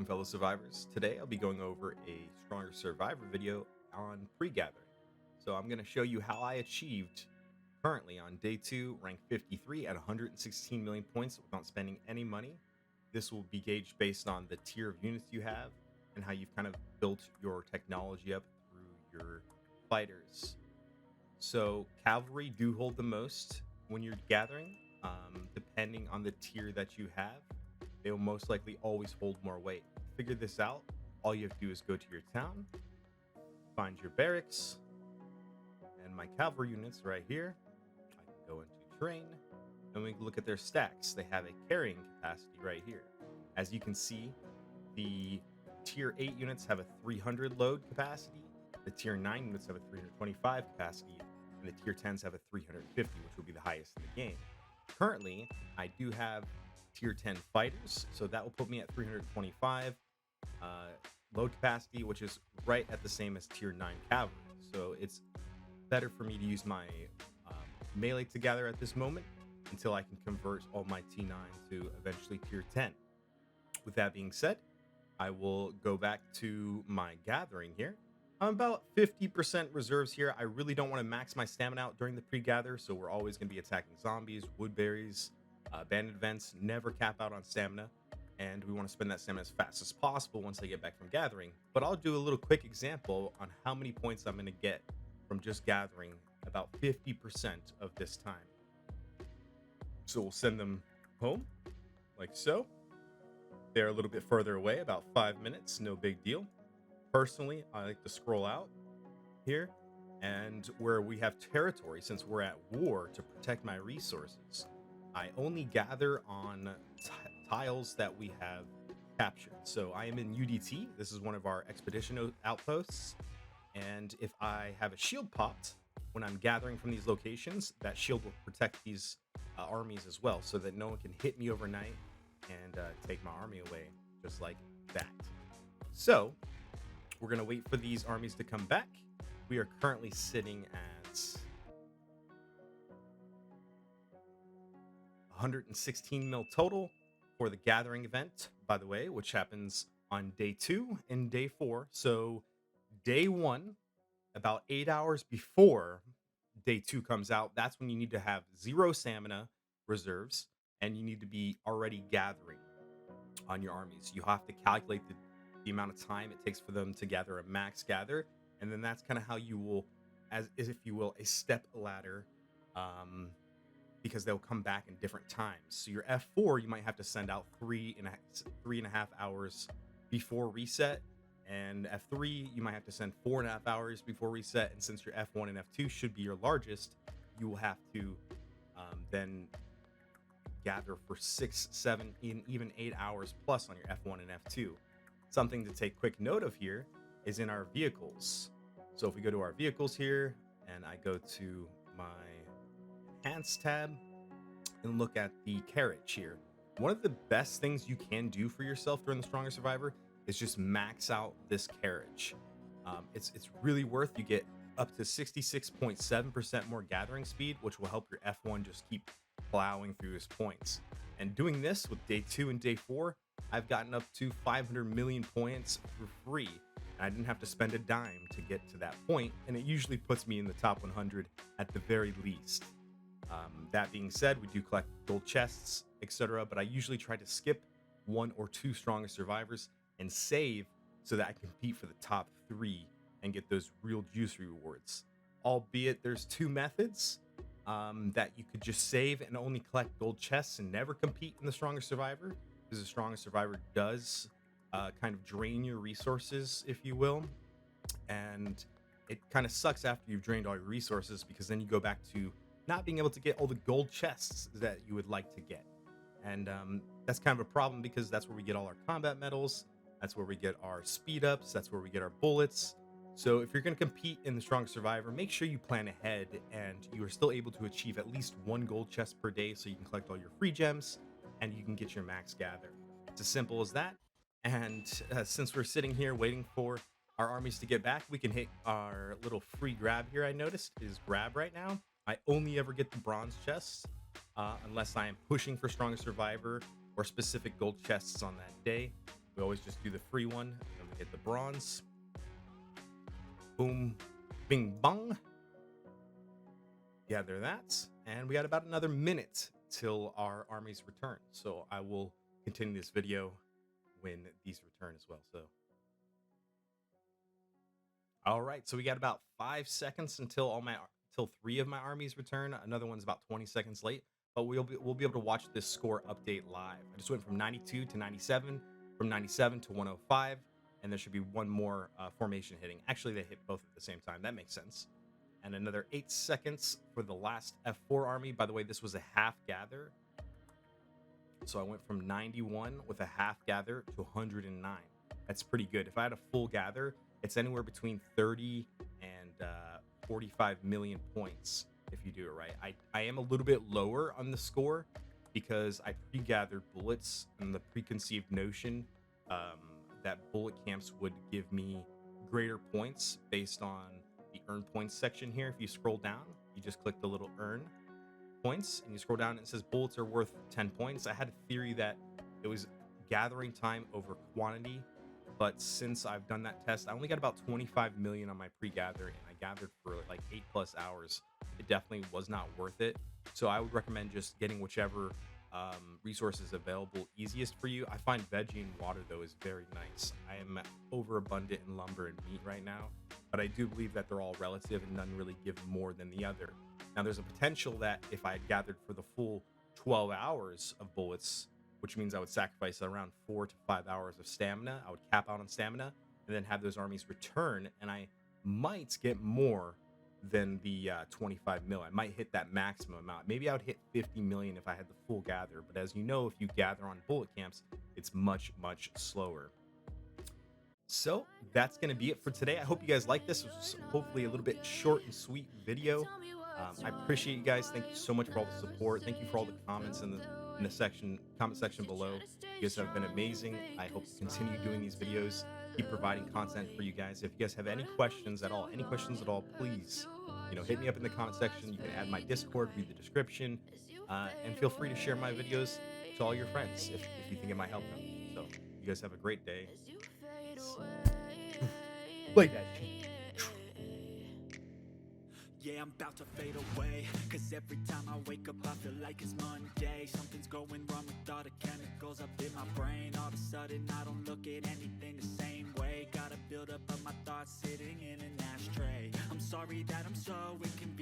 Welcome, fellow survivors. Today I'll be going over a Stronger Survivor video on pre-gathering. So I'm going to show you how I achieved currently on day 2, rank 53 at 116 million points without spending any money. This will be gauged based on the tier of units you have and how you've kind of built your technology up through your fighters. So cavalry do hold the most when you're gathering, depending on the tier that you have. They will most likely always hold more weight. To figure this out, all you have to do is go to your town, find your barracks, and my cavalry units right here. I can go into train, and we can look at their stacks. They have a carrying capacity right here. As you can see, the tier 8 units have a 300 load capacity, the tier 9 units have a 325 capacity, and the tier 10s have a 350, which will be the highest in the game. Currently, I do have tier 10 fighters, so that will put me at 325 load capacity, which is right at the same as tier 9 cavalry. So it's better for me to use my melee together at this moment until I can convert all my T9 to eventually tier 10. With that being said, I will go back to my gathering here. I'm about 50% reserves here. I really don't want to max my stamina out during the pre-gather, so we're always going to be attacking zombies, woodberries, bandit events. Never cap out on stamina, and we want to spend that stamina as fast as possible once I get back from gathering. But I'll do a little quick example on how many points I'm going to get from just gathering about 50% of this time. So we'll send them home, like so. They're a little bit further away, about 5 minutes, no big deal. Personally, I like to scroll out here, and where we have territory, since we're at war, to protect my resources, I only gather on tiles that we have captured. So I am in UDT. This is one of our expedition outposts, and if I have a shield popped when I'm gathering from these locations, that shield will protect these armies as well, so that no one can hit me overnight and take my army away just like that. So we're going to wait for these armies to come back. We are currently sitting at 116 mil total for the gathering event, by the way, which happens on day 2 and day 4. So day 1, about 8 hours before day 2 comes out, that's when you need to have 0 stamina reserves, and you need to be already gathering on your armies. You have to calculate the amount of time it takes for them to gather a max gather, and then that's kind of how you will, as if you will, a step ladder, because they'll come back in different times. So your F4, you might have to send out 3.5 hours before reset, and F3, you might have to send 4.5 hours before reset. And since your F1 and F2 should be your largest, you will have to then gather for 6, 7, even 8 hours plus on your F1 and F2. Something to take quick note of here is in our vehicles. So if we go to our vehicles here, and I go to my enhanced tab and look at the carriage here, one of the best things you can do for yourself during the Stronger Survivor is just max out this carriage. It's really worth. You get up to 66.7% more gathering speed, which will help your F1 just keep plowing through his points. And doing this with day 2 and day 4, I've gotten up to 500 million points for free, and I didn't have to spend a dime to get to that point, and it usually puts me in the top 100 at the very least. That being said, we do collect gold chests, etc., but I usually try to skip 1 or 2 strongest survivors and save so that I can compete for the top 3 and get those real juice rewards. Albeit there's 2 methods that you could just save and only collect gold chests and never compete in the Strongest Survivor, because the Strongest Survivor does kind of drain your resources, if you will, and it kind of sucks after you've drained all your resources, because then you go back to not being able to get all the gold chests that you would like to get. And that's kind of a problem, because that's where we get all our combat medals, that's where we get our speed ups, that's where we get our bullets. So if you're going to compete in the Strong Survivor, make sure you plan ahead and you are still able to achieve at least 1 gold chest per day, so you can collect all your free gems and you can get your max gather. It's as simple as that. And since we're sitting here waiting for our armies to get back, we can hit our little free grab here. I noticed is grab right now. I only ever get the bronze chests unless I am pushing for Strongest Survivor or specific gold chests on that day. We always just do the free one, and we hit the bronze. Boom, bing, bong. Gather that, and we got about another minute till our armies return. So I will continue this video when these return as well. So, all right, so we got about 5 seconds until 3 of my armies return. Another one's about 20 seconds late, but we'll be able to watch this score update live. I just went from 92 to 97, from 97 to 105, and there should be one more formation hitting. Actually, they hit both at the same time. That makes sense. And another 8 seconds for the last F4 army. By the way, this was a half gather. So I went from 91 with a half gather to 109. That's pretty good. If I had a full gather, it's anywhere between 30 and 45 million points if you do it right. I am a little bit lower on the score because I pre-gathered bullets and the preconceived notion that bullet camps would give me greater points based on the earn points section here. If you scroll down, you just click the little earn points and you scroll down and it says bullets are worth 10 points. I had a theory that it was gathering time over quantity, but since I've done that test, I only got about 25 million on my pre-gather and I gathered for like 8+ hours. It definitely was not worth it. So I would recommend just getting whichever resources available easiest for you. I find veggie and water though is very nice. I am overabundant in lumber and meat right now, but I do believe that they're all relative and none really give more than the other. Now there's a potential that if I had gathered for the full 12 hours of bullets, which means I would sacrifice around 4 to 5 hours of stamina, I would cap out on stamina and then have those armies return, and I might get more than the 25 mil. I might hit that maximum amount. Maybe I would hit 50 million if I had the full gather, but as you know, if you gather on bullet camps, it's much slower. So that's going to be it for today. I hope you guys like this. It was hopefully a little bit short and sweet video. I appreciate you guys. Thank you so much for all the support. Thank you for all the comments in the comment section below. You guys have been amazing. I hope to continue doing these videos, keep providing content for you guys. If you guys have any questions at all, please, hit me up in the comment section. You can add my Discord, read the description, and feel free to share my videos to all your friends if you think it might help them. So you guys have a great day. Like that. Yeah, I'm about to fade away, cause every time I wake up I feel like it's Monday. Something's going wrong with all the chemicals up in my brain. All of a sudden I don't look at anything the same way. Gotta build up of my thoughts sitting in an ashtray. I'm sorry that I'm so inconvenient.